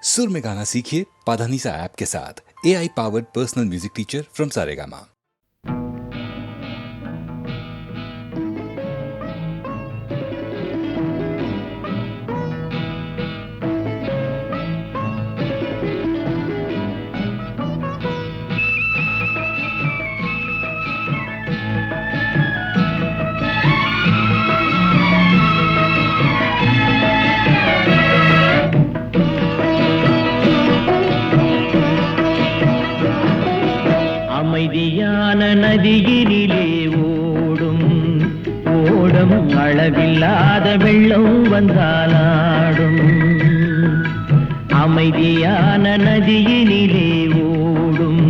सुर में गाना सीखिए पाधानीसा ऐप के साथ। AI powered personal music teacher from Saregama. அமைதியான நதியினிலே ஓடும் ஓடம் அளவில்லாத வெள்ளம் வந்தாலாடும். அமைதியான நதியினிலே ஓடும்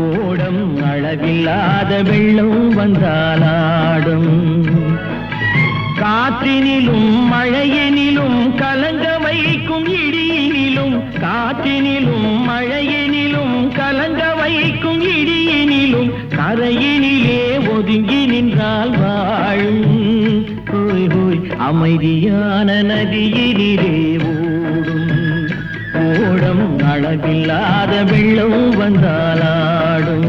ஓடம் அளவில்லாத வெள்ளம் வந்தாலாடும். காற்றினிலும் மழையினிலும் கலங்க வைக்கும் இடியினிலும், காற்றினிலும் மழையினிலும் கலங்க வைக்கும் இடியினிலும் கரையினிலே ஒதுங்கி நின்றால் வாழும். ஹோய் ஹோய் அமைதியான நதியினிலே ஓடும் ஓடம் அளவில்லாத வெள்ளம் வந்தாலாடும்.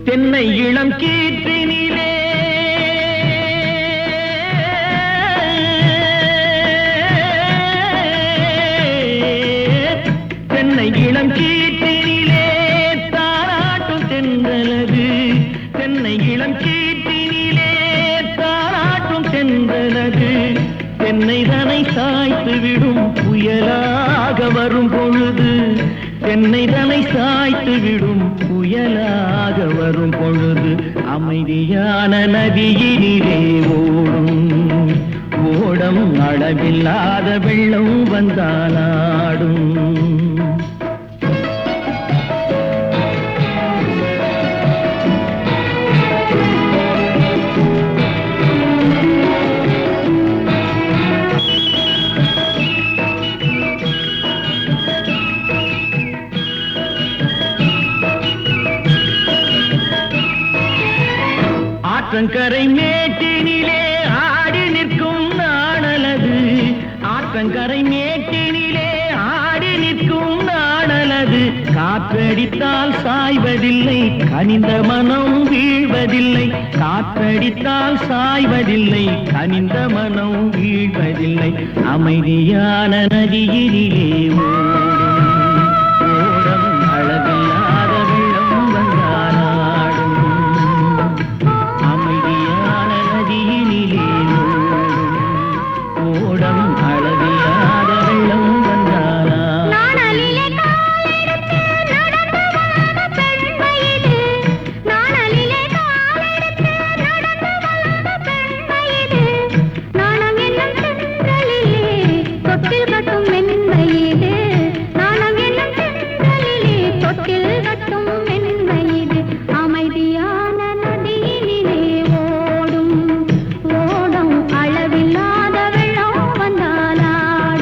தென்னை இளம் கீற்றினிலே தென்னை இளம் கீற்றினிலே தாராட்டும் தென்றலது. தென்னை இளம் கீற்றினிலே தாராட்டும் தென்றலது. தென்னை தனை சாய்த்து விடும் புயலாக வரும் பொழுது, தென்னை தனை சாய்த்து விடும் புயலாக வரும் பொழுது அமைதியான நதியினிலே ஓடும் ஓடம் அளவில்லாத வெள்ளம் வந்தாலாடும். ஆற்றங்கரை மேட்டினிலே ஆடி நிற்கும் நாணலது. ஆற்றங்கரை மேட்டினிலே ஆடி நிற்கும் நாணலது. காற்றடித்தால் சாய்வதில்லை, கனிந்த மனம் வீழ்வதில்லை. காற்றடித்தால் சாய்வதில்லை, கனிந்த மனம் வீழ்வதில்லை. அமைதியான நதியினிலே ஓடம் அளவில்லாத வெள்ளம் வந்தாலாடும். அமைதியான நதியினிலே ஓடம் அளவில்லாத வெள்ளம் வந்தாலாடும். அளவில்லாத வெள்ளம் வந்தாலாடும்.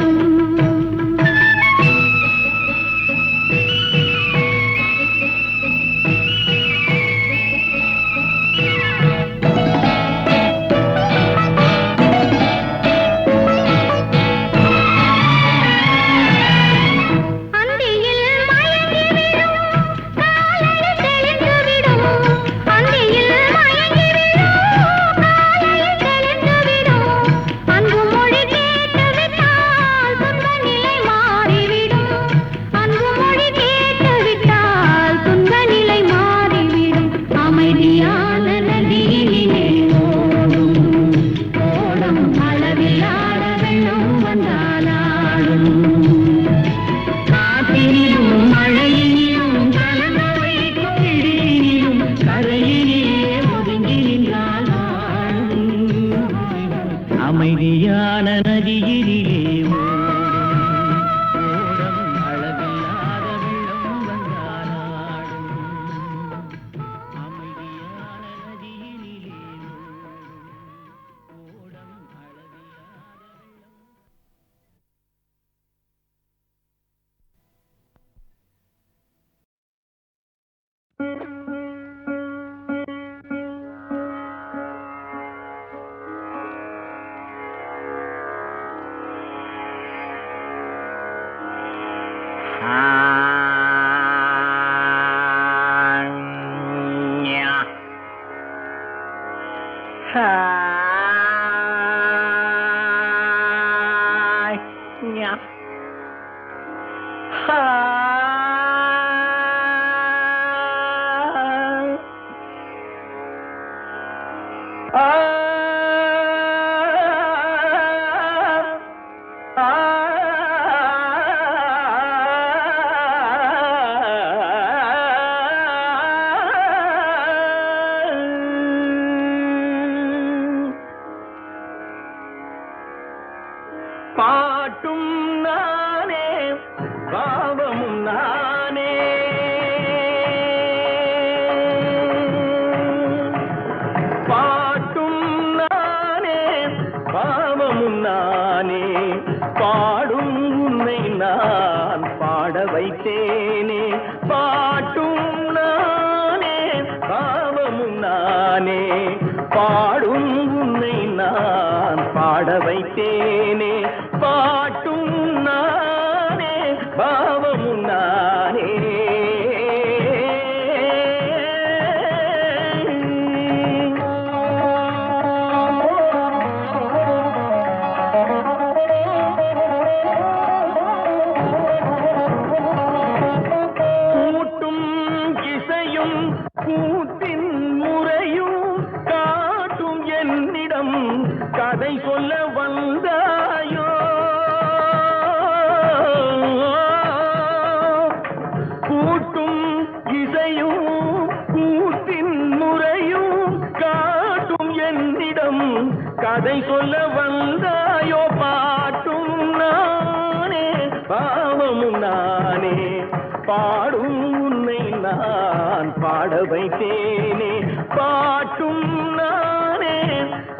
பாட்டும் நானே பாவமும் நானே பாட்டும் நானே பாவமும் நானே பாடும் உன்னை நான் பாட வைத்தேனே பாட்டும் நானே பாவமும் நானே பாடும் உன்னை நான் பாட வைத்தேனே பாட்டும் நானே பாவமும் நானே கூட்டும் இசையும் கூத்தின் முறையும் காட்டும் என்னிடம் கதை சொல்ல வந்தாயோ கூட்டும் இசையும் கூத்தின் முறையும் காட்டும் என்னிடம் கதை சொல்ல வந்தாயோ பாட்டும் நானே பாவமும் நானே பாடும் உன்னை நான் பாட வைத்தேனே பாட்டும் நானே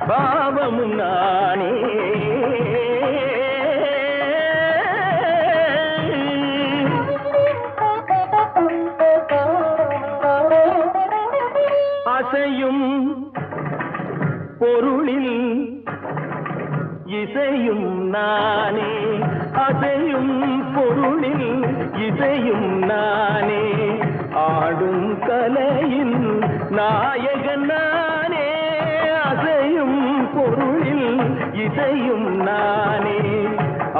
பாவமும் நானே அசையும் பொருளில் இசையும் நானே அசையும் பொருளில் இசையும் நானே ஆடும் கலையின் நாயகன் நானே அசையும் பொருளில் இசையும் நானே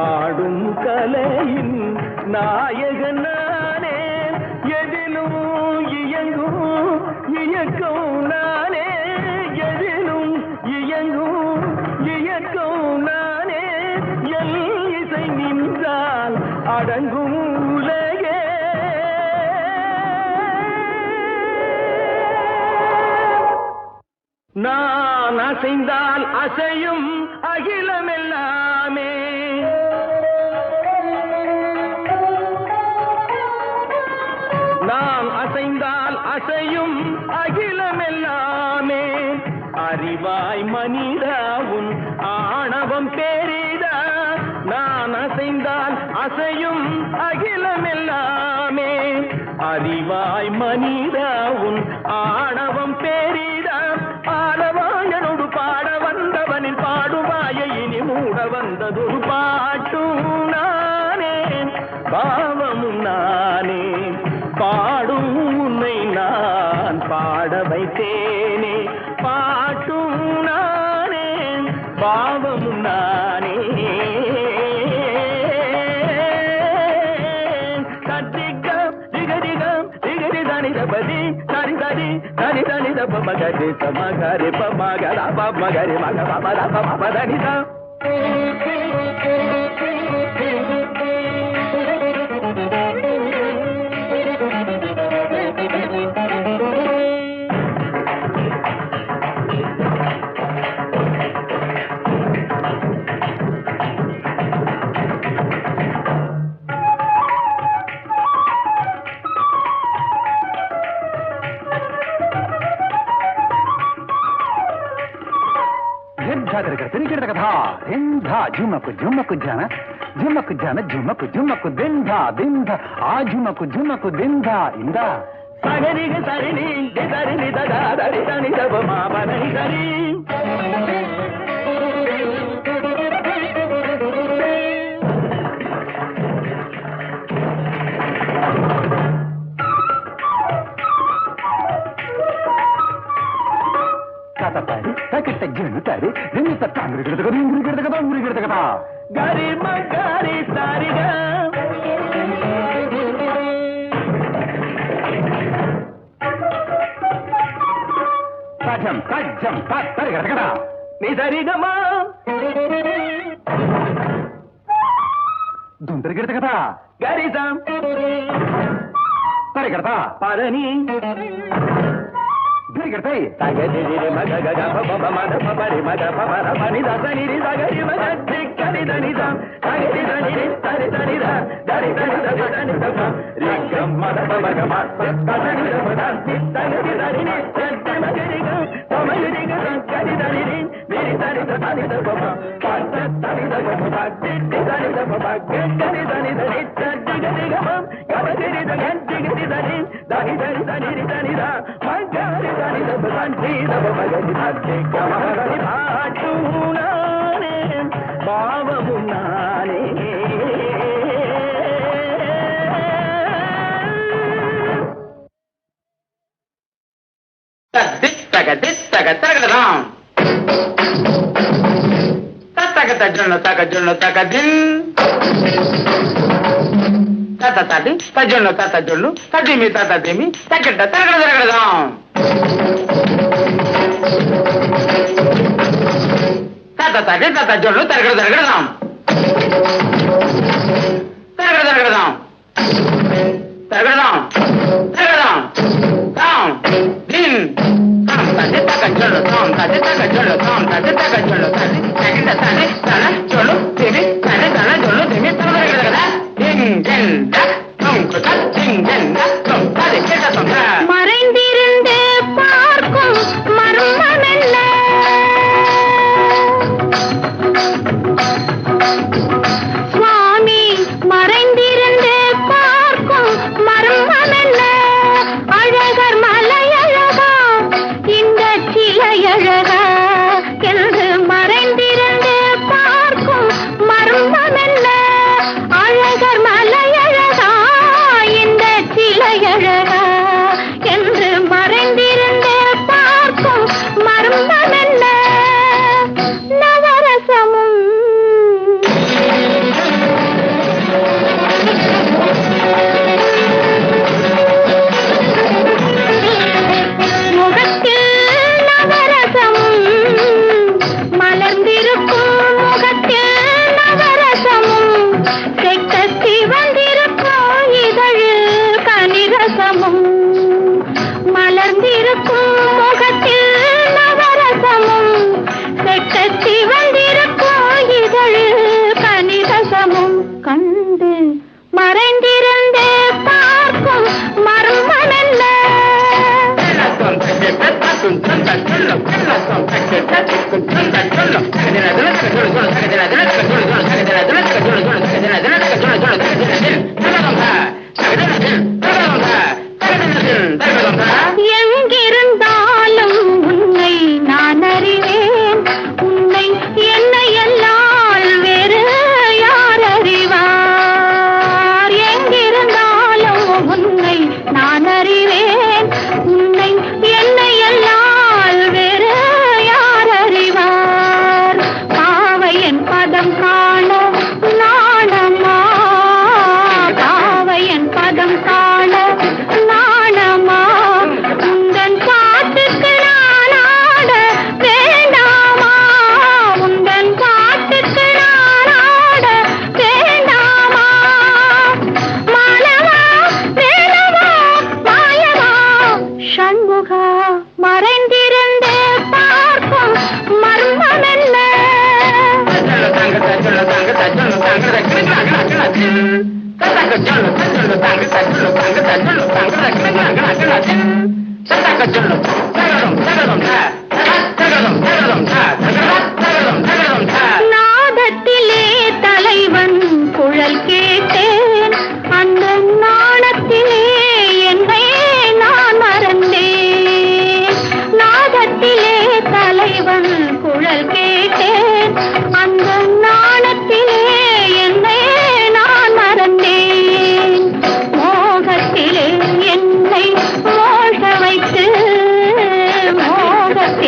ஆடும் கலையின் நாயகன் நானே எதிலும் இயங்கும் இயக்கம் நானே எதிலும் இயங்கும் இயக்கம் நானே எல் இசை நின்றால் அடங்கும் உலகே நான் அசைந்தால் அசையும் அகிலமெல்லாமே நான் அசைந்தால் அசையும் அகிலமெல்லாமே அறிவாய் மனிதாவும் ஆணவம் பெரிதா நான் அசைந்தால் அசையும் அகிலமெல்லாமே அறிவாய் மனிதாவும் ஆணவம் பெரிதா ஆலவாயனோடு பாட வந்தவனின் பாடுவாயை இனி மூட வந்ததொரு பாட்டும் நானே பாவமும் நானே பாடும் உன்னை நான் பாட வைத்தேனே பாட்டும் நானே பாவமும் நானே சத்திகம் திகதிகம் திகதி தனிதபதி தனிதடி தனி தனிதப மகரி சமகரி பமகர பமகரி மக பமர பமதனிதம் झुमक झुमक जाना झुमक जाना झुमक झुमक दिंधा दिंधा आ झुमक झुमक दिंधा इंदा सगरी सरिनी दरिनी ददा दरि दनि दब मा बनि दरि கரி மகாரி சாரிக சஜம் சஜம் சரி கிடக்கடா நீ சரிகமா துந்தரி கிடக்கடா கரிசம் சரி கிடதா பரணி தகதி மக கக பப மத பபரி மக பபர பனி தனி தகரி மக திக்கரி தனிதம் தகரி தனி தரி தனித தரி தனி தரி தனி தப ரிகம் மத பபக மத தனி தப தகரி தனி சத்தி மகரிக தமரிக தகரி தனி விரி தனி தனி தப பத்த தனி தப பத்தி தனி தப கங்கரி தனி தனி சத்தி கரிகம் கபகரி தனி திகரி தனி தனி தனி தனி தனி தா மங்கரி தனி தப தனி தப மகரி தத்தி கமகரி பாட்டுனானே பாவமுனானே தித்தக தித்தக தகடலாம் தத்தக தஜ்ஜன தக ஜொல்ல தக தின் தத்த தடி தஜ்ஜன தத்த ஜொல்லு தடிமி தத்த திமி தகட தகட தகடலாம் தத்த தடி தத்த ஜொல்லு தகட தகடலாம் தகட தகடலாம் தகடலாம் தகடலாம் தாம் தின் தடி தக ஜொல்லு தாம் தடி தக ஜொல்லு தாம் தடி தக ஜொல்லு தடி தகட தடி தன ஜொல்லு திமி தன தன ஜொல்லு திமி தகட தகட தின் தின் தக் கம் தக் தின் தின் தக் கம் தடி கேட்ட சொந்த மறைந்திருந்து பார்க்கும் மர்மம் என்ன சுவாமி மறைந்திருந்து பார்க்கும் மர்மம் என்ன அழகர் மலையழகா இந்த சிலையழகா என்று மறைந்திருந்து பார்க்கும் மர்மம் என்ன அழகர் மலையழகா இந்த சிலையழகா என்று மறைந்திருந்து பார்க்கும் மர்மம் என்ன நவரசமும் முகத்தில் நவரசமும் மலர்ந்திருக்கும் முகத்தில் நவரசமும் செக்கத்தி வந்திருக்கும் இதழில் கனிரசமும் மலர்ந்திருக்கும் முகத்தில் நவரசமும் செக்கத்தி வந்திருக்கும் இதழில் கனிரசமும் கண்டு மறைந்திருந்து பார்க்கும் மர்மம் என்ன எங்கிருந்தாலும் உன்னை நான் அறிவேன் உன்னை என்னை எல்லால் வேறு யார் அறிவார் எங்கிருந்தாலும் உன்னை நான் அறிவேன் உன்னை என்னை எல்லால் வேறு யார் அறிவார் பாவையன் பதம் காண நாணமா பாவையன் பதம் காண நாணமா உந்தன் பாட்டுக்கு நான் ஆட வேண்டாமா உந்தன் பாட்டுக்கு நான் ஆட வேண்டாமா மாலவா வேலவா மாயவா சண்முகா மறைந்திருந்து பார்க்கும் மர்மம் என்ன நாதத்திலே தலைவன் குழல் கேட்டேன் அந்த நாணத்திலே என்னை நான் மறந்தேன் நாதத்திலே தலைவன் குழல் கேட்டேன் அந்த நாணத்திலே என்னை நான் மறந்தேன் மோகத்திலே என்னை மோக வைத்து மோகத்திலே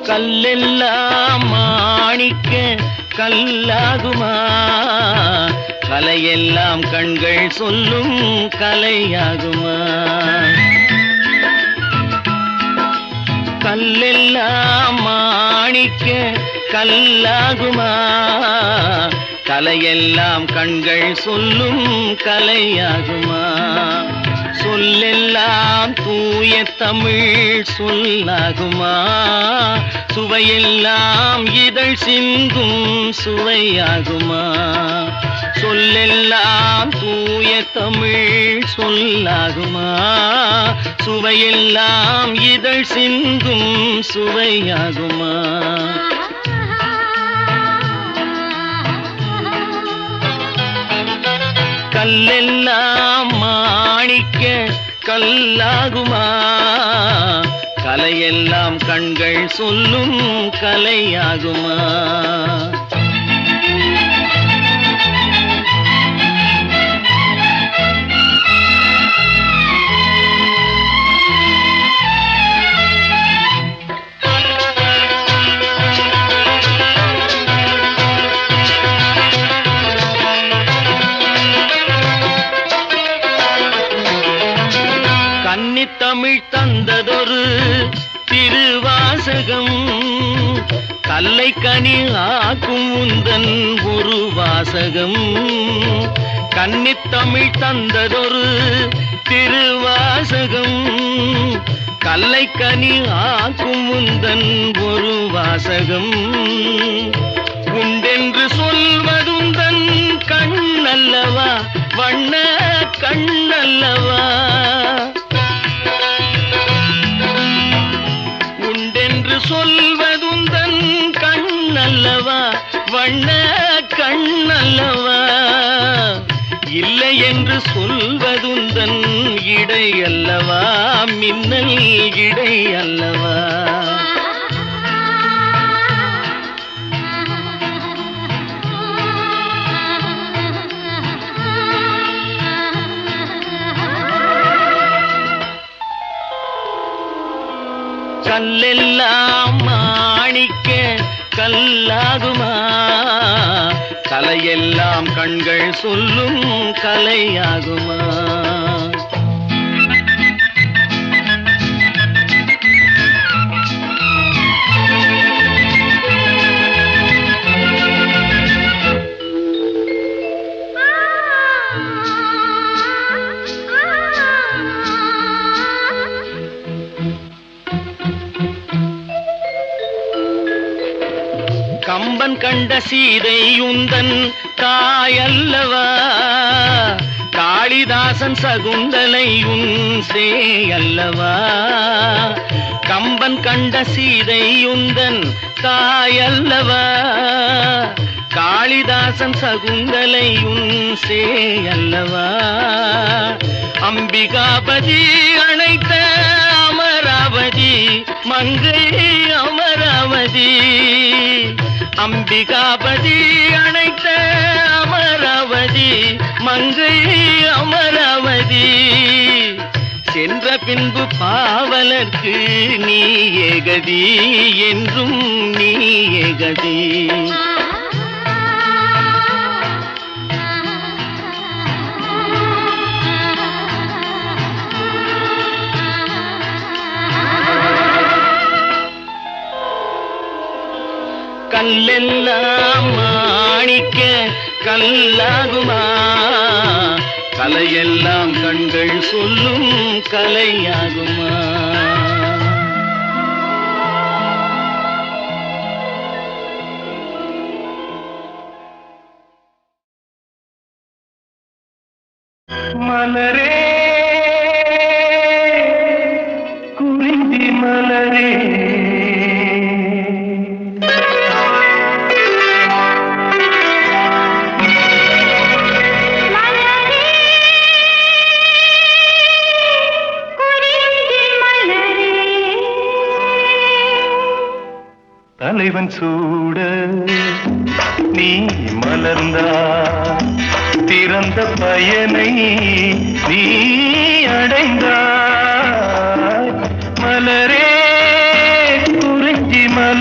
கல்லெல்லாம் மாணிக்க கல்லாகுமா, கலையெல்லாம் கண்கள் சொல்லும் கலையாகுமா. கல்லெல்லாம் மாணிக்க கல்லாகுமா, கலையெல்லாம் கண்கள் சொல்லும் கலையாகுமா. சொல்லெல்லாம் தூய தமிழ் சொல்லாகுமா, சுவையெல்லாம் இதழ் சிந்தும் சுவையாகுமா. சொல்லெல்லாம் தூய தமிழ் சொல்லாகுமா, சுவையெல்லாம் இதழ் சிந்தும் சுவையாகுமா. கல்லெல்லாம் மாணிக்க கல்லாகுமா, கலையெல்லாம் கண்கள் சொல்லும் கலையாகுமா. தமிழ் தந்ததொரு திருவாசகம், கல்லை கனி ஆக்கும் உந்தன் ஒரு வாசகம். கன்னித்தமிழ் தந்ததொரு திருவாசகம், கல்லை கனி ஆக்கும் உந்தன் ஒரு வாசகம். உண்டென்று சொல்வதுந்தன் கண்ணல்லவா, வண்ண கண்ணல்லவா. சொல்வதுந்தன் கண்ணல்லவா, வண்ண கண்ணல்லவா. இல்லை என்று சொல்வதுந்தன் இடை அல்லவா, மின்னல் இடை அல்லவா. கல்லெல்லாம் மாணிக்க கல்லாகுமா, கலையெல்லாம் கண்கள் சொல்லும் கலையாகுமா. கம்பன் கண்ட சீதை உந்தன் தாயல்லவா, காளிதாசன் சகுந்தலை உன் சேயல்லவா. கம்பன் கண்ட சீதை உந்தன் தாயல்லவா, காளிதாசன் சகுந்தலை உன் சேயல்லவா. அம்பிகாபதி அணைத்த அமராவதி மங்கை அமராவதி. அம்பிகாபதி அணைத்த அமராவதி மங்கை அமராவதி. சென்ற பின்பு பாவலர்க்கு நீ ஏகதி, என்றும் நீ ஏகதி. கல்லெல்லாம் மாணிக்க கல்லாகுமா, கலையெல்லாம் கண்கள் சொல்லும் கலையாகுமா. மலரே குறிஞ்சி மலரே, தலைவன் சூட நீ மலர்ந்தா, திறந்த பயனை நீ அடைந்தாய். மலரே குறிஞ்சி மலரே.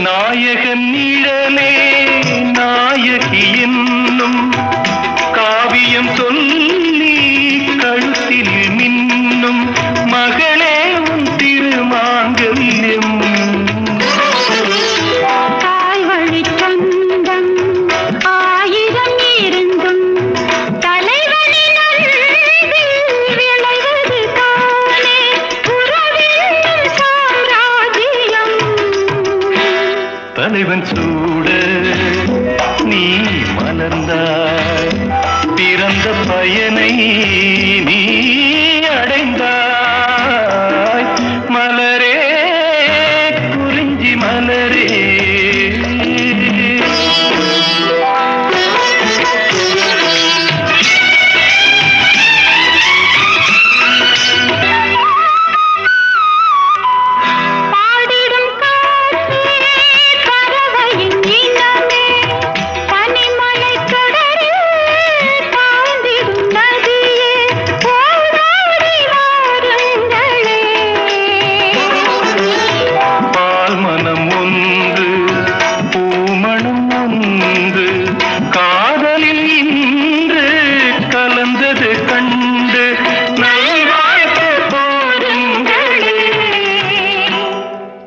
நாயகன் நிழலே நாயகி என்னும் காவியம் சொல்லி கழுத்தில் மின்னும் மகளே உன் திருமாங்கல்யம் தாய் வழி சொந்தம் ஆயிரம் இருந்தும் தலைவனின் அன்பில் விளைவது தானே உறவின் சாம்ராஜ்யம். தலைவன் சூட நீ மலர்ந்தாய் பிறந்த பயனை நீ அடைந்தாய் மலரே குறிஞ்சி மலரே பாடிடும் காற்றே பறவையின் இனமே பனிமலைக் கடலில் தாழ்ந்திடும் நதியே ஓடோடி வாருங்களே. பால் மனம் ஒன்று பூமணம் ஒன்று காதலில் இன்று கலந்தது கண்டு நல்வாழ்த்து போருங்களே.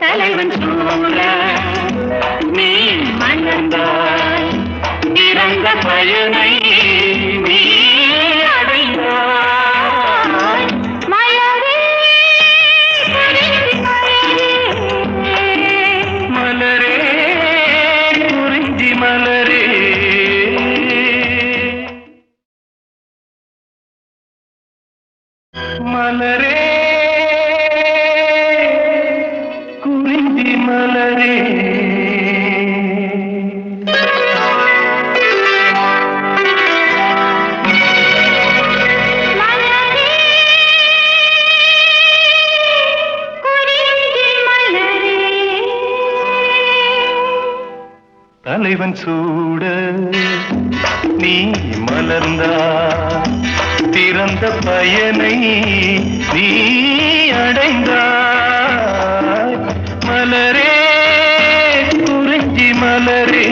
தலைவன் சூழ நீ மணந்தாய் இறந்த பயனை நீ அடைந்தாய் மலரே குறிஞ்சி மலரே. மலரே குறிஞ்சி மலரே மலரே குறிஞ்சி மலரே மலரே குறிஞ்சி மலரே. தலைவன் சூட நீ மலர்ந்தா திறந்த பயனை நீ அடைந்தாய் மலரே குறிஞ்சி மலரே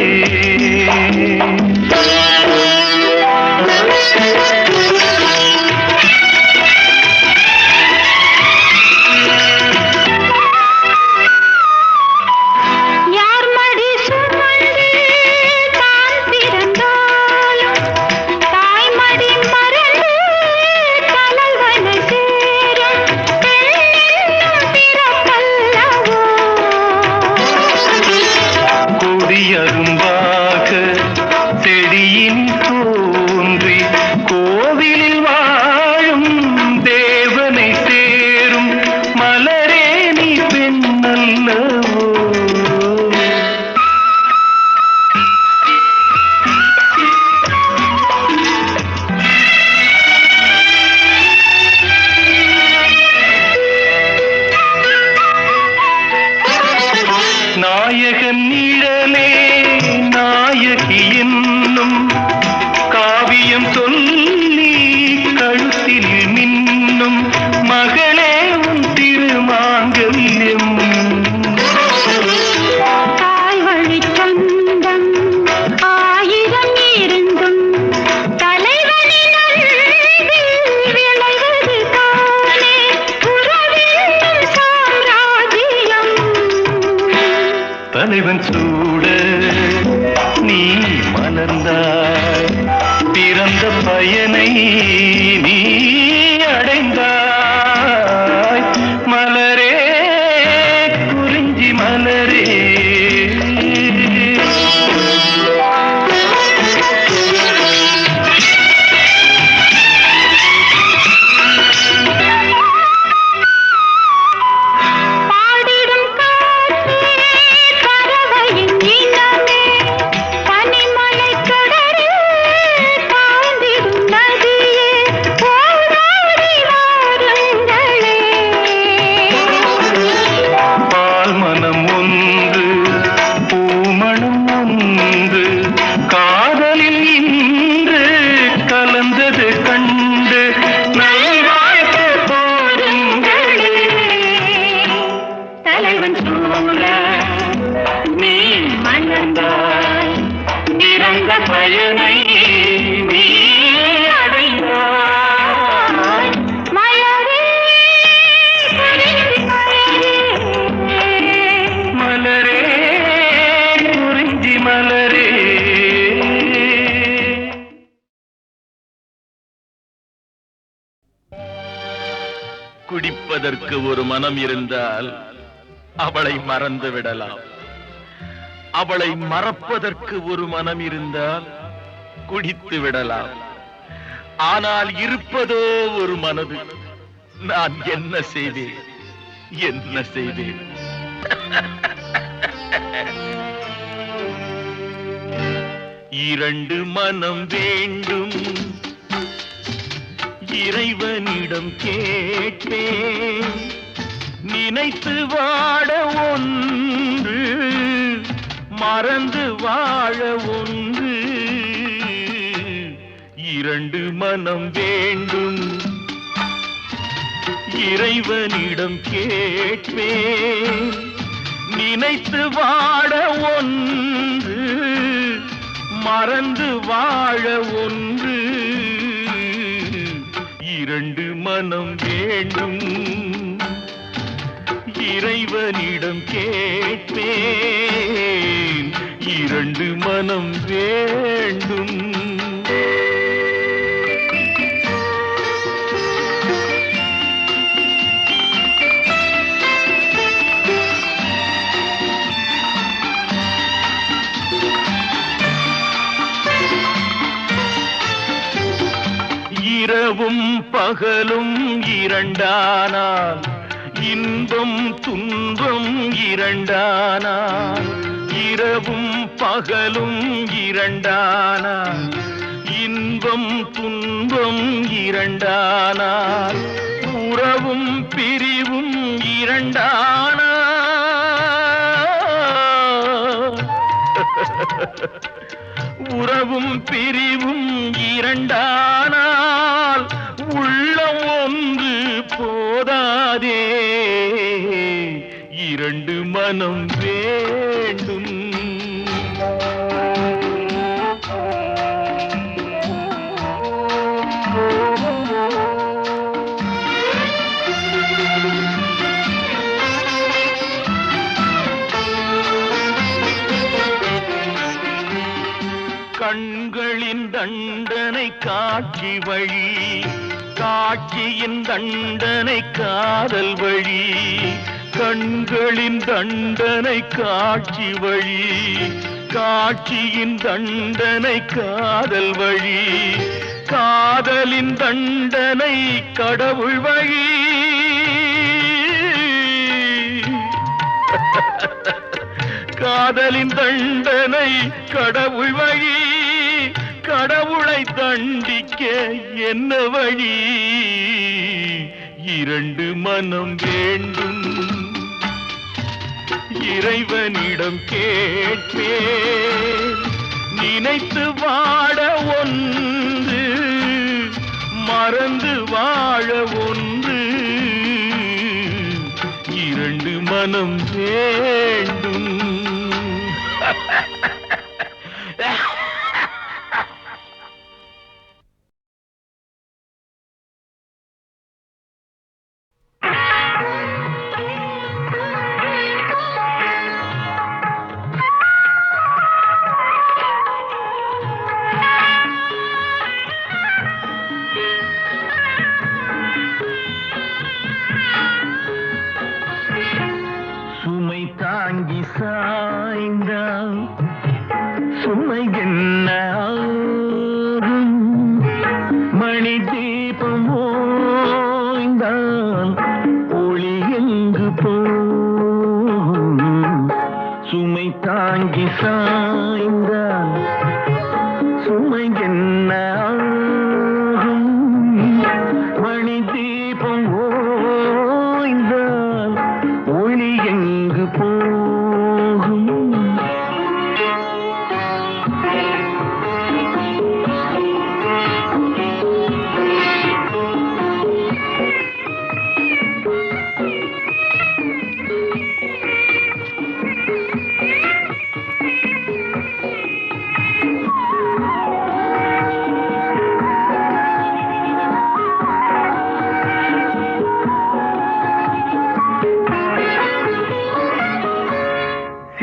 யார் மடி சுமந்து தான் பிறந்தாலும் தாய்மடி மறந்து தலைவனை சேரும் பெண்ணென்னும் பிறப்பல்லவோ. கொடியரும்பாக செடியின் தோன்றி கோவிலில் வாழும் தேவனை சேரும் மலரே நீ பெண்ணல்லவோ நாயகன் நிழலே நாயகி என்னும் காவியம் சொல்லி கழுத்தில் மின்னும் மகளே உன் திருமாங்கல்யம் தாய் வழி சொந்தம் ஆயிரம் இருந்தும் தலைவனின் அன்பில் விளைவது தானே உறவின் சாம்ராஜ்யம். தலைவன் சூட நீ மலர்ந்தாய் பிறந்த பயனை நீ அடைந்தாய் மலரே குறிஞ்சி மலரே பாடிடும் காற்றே பறவையின் இனமே பனிமலைக் கடலில் தாழ்ந்திடும் நதியே ஓடோடி வாருங்களே. பால் மனம் ஒன்று பூமணம் ஒன்று காதலில் இன்று கலந்தது கண்டு நல்வாழ்த்து போருங்களே. தலைவன் சூழ நீ பயனை நீ அடைந்தாய். மலரே குறிஞ்சி மலரே குறிஞ்சி மலரே. குடிப்பதற்கு ஒரு மனம் இருந்தால் அவளை மறந்து விடலாம். அவளை மறப்பதற்கு ஒரு மனம் இருந்தால் குடித்து விடலாம். ஆனால் இருப்பதோ ஒரு மனது. நான் என்ன செய்வேன், என்ன செய்வேன்? இரண்டு மனம் வேண்டும், இறைவனிடம் கேட்பேன். நினைத்து வாட ஒன்று, மறந்து வாழ ஒன்று. இரண்டு மனம் வேண்டும், இறைவனிடம் கேட்பேன். நினைத்து வாட ஒன்று, மறந்து வாழ ஒன்று. இரண்டு மனம் வேண்டும், இறைவனிடம் கேட்பேன். இரண்டு மனம் வேண்டும். இரவும் பகலும் இரண்டானால், இன்பம் துன்பம் இரண்டானால். இரவும் பகலும் இரண்டானால், இன்பம் துன்பம் இரண்டானால். உறவும் பிரிவும் இரண்டானால். உறவும் பிரிவும் இரண்டானால் உள்ளம் ஒன்று போதாதே. இரண்டு மனம் வேண்டும். கண்களின் தண்டனை காட்சி வழி, காட்சியின் தண்டனை காதல் வழி. கண்களின் தண்டனை காட்சி வழி, காட்சியின் தண்டனை காதல் வழி. காதலின் தண்டனை கடவுள் வழி. காதலின் தண்டனை கடவுள் வழி. கடவுளை தண்டிக்க என்ன வழி? இரண்டு மனம் வேண்டும், இறைவனிடம் கேட்பேன். நினைத்து வாட ஒன்று, மறந்து வாழ ஒன்று. இரண்டு மனம் வேண்டும். சுமை தாங்கி சாய்ந்தால் சுமை என்ன ஆகும்? மணி தீபம் ஓய்ந்தால் ஒளி எங்கு போகும்? சுமை தாங்கி சாய்ந்தால் சுமை என்ன ஆகும்? மணி தீபம் ஓய்ந்தால் ஒளி எங்கு போகும்?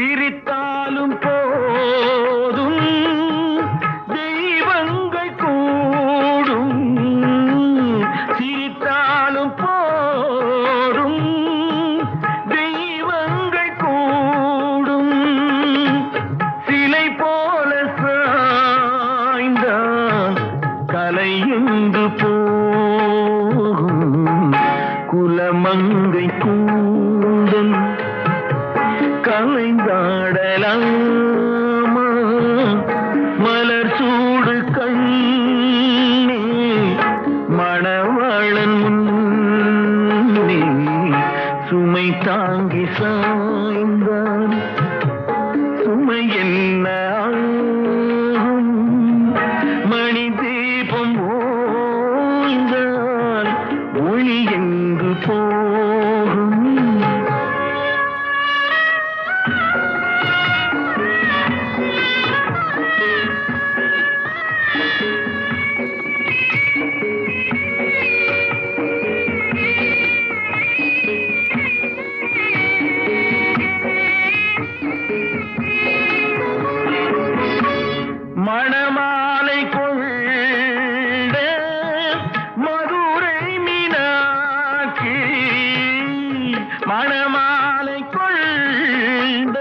சிரித்தாலும் போதும் தெய்வங்கள் கூடும், சிரித்தாலும் போதும் தெய்வங்கள் கூடும், சிலை போல சாய்ந்தான் கலை எங்கு போகும், குலமங்கை கூந்தன் கலைந்தாடலாமா, மலர் சூடு கண்ணே மணவாளன் முன்னே சுமை தாங்கி சாய்ந்தான், சுமை என்ன ஆகும், மணி தீபம் ஓய்ந்தால் ஒளி எங்கு போகும். மணமாலை கொண்ட மதுரை மீனாட்சி, மணமாலை கொண்ட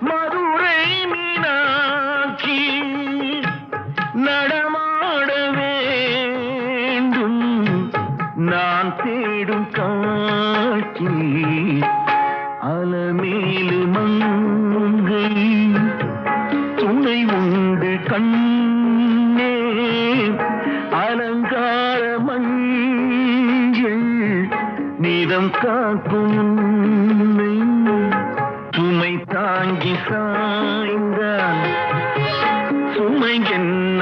மதுரை மீனாட்சி, நடமாட வேண்டும் நான் தேடும் காட்சி, அலமேலு மங்கை துணை உண்டு கண்ணே, அலங்கார மஞ்சள் நீதம் காக்கும் உன்னை, சுமை தாங்கி சாய்ந்தான் சுமை என்ன